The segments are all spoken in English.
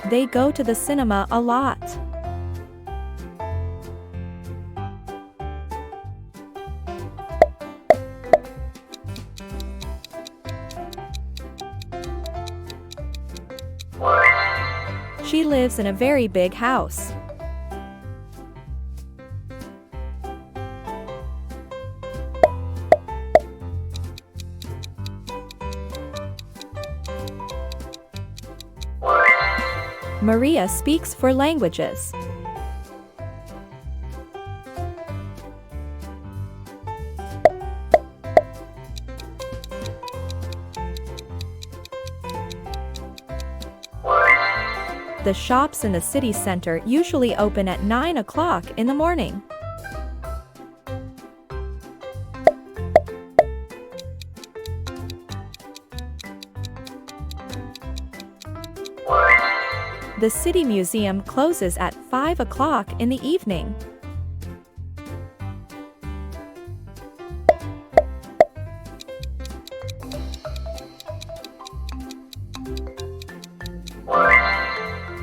They go to the cinema a lot. She lives in a very big house. Maria speaks 4 languages. The shops in the city center usually open at 9 o'clock in the morning. The city museum closes at 5 o'clock in the evening.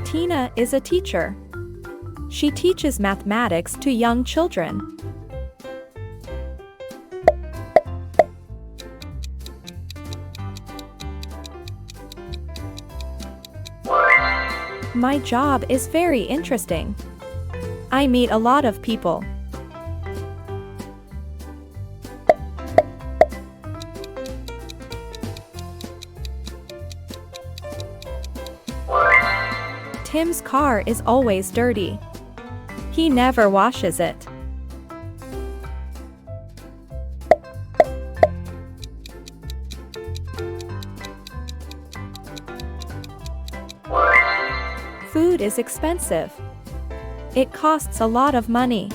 Tina is a teacher. She teaches mathematics to young children. My job is very interesting. I meet a lot of people. Tim's car is always dirty. He never washes it. Food is expensive. It costs a lot of money.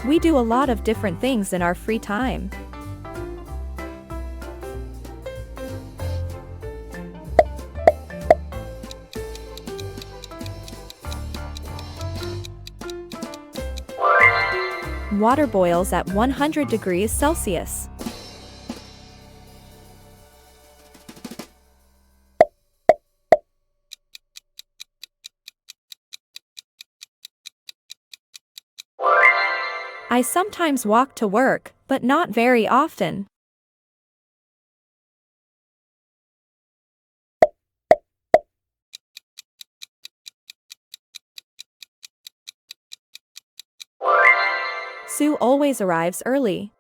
We do a lot of different things in our free time. Water boils at 100 degrees Celsius. I sometimes walk to work, but not very often. Sue always arrives early.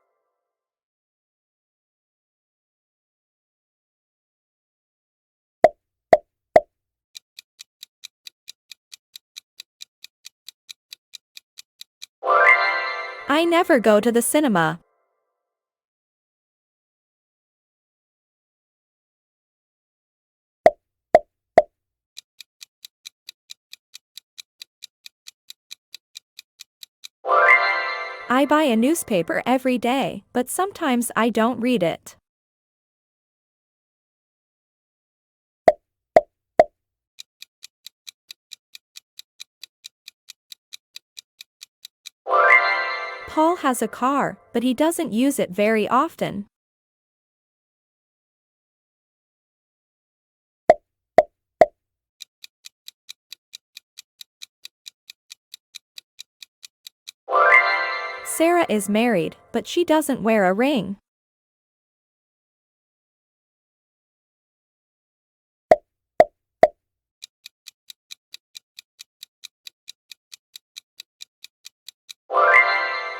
I never go to the cinema. I buy a newspaper every day, but sometimes I don't read it. Paul has a car, but he doesn't use it very often. Sarah is married, but she doesn't wear a ring.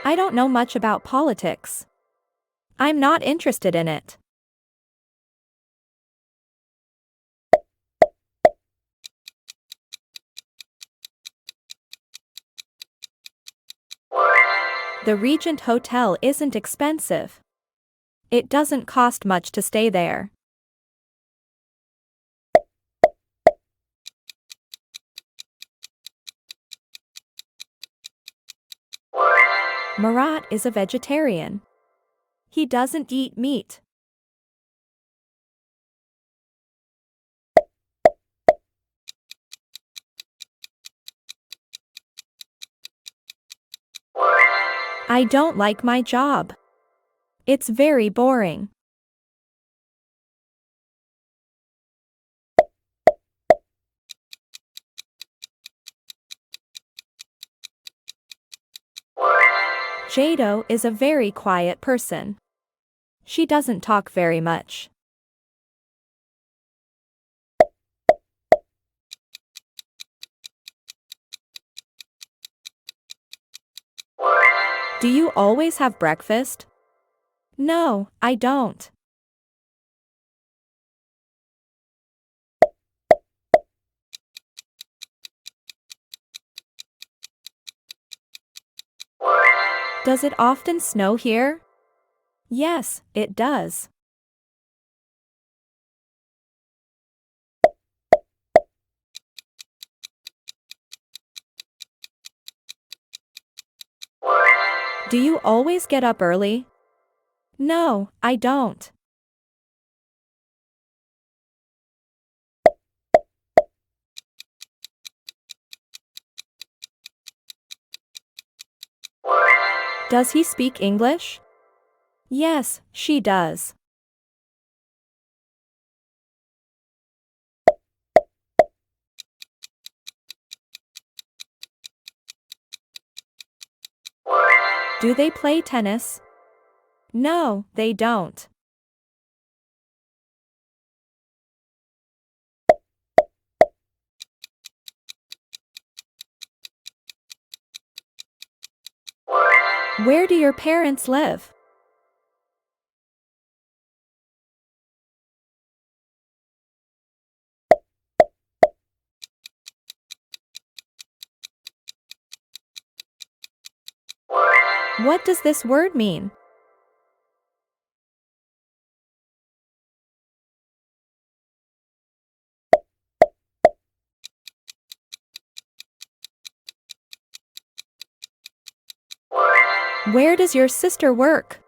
I don't know much about politics. I'm not interested in it. The Regent Hotel isn't expensive. It doesn't cost much to stay there. Murat is a vegetarian. He doesn't eat meat. I don't like my job. It's very boring. Jado is a very quiet person. She doesn't talk very much. Do you always have breakfast? No, I don't. Does it often snow here? Yes, it does. Do you always get up early? No, I don't. Does he speak English? Yes, she does. Do they play tennis? No, they don't. Where do your parents live? What does this word mean? Where does your sister work?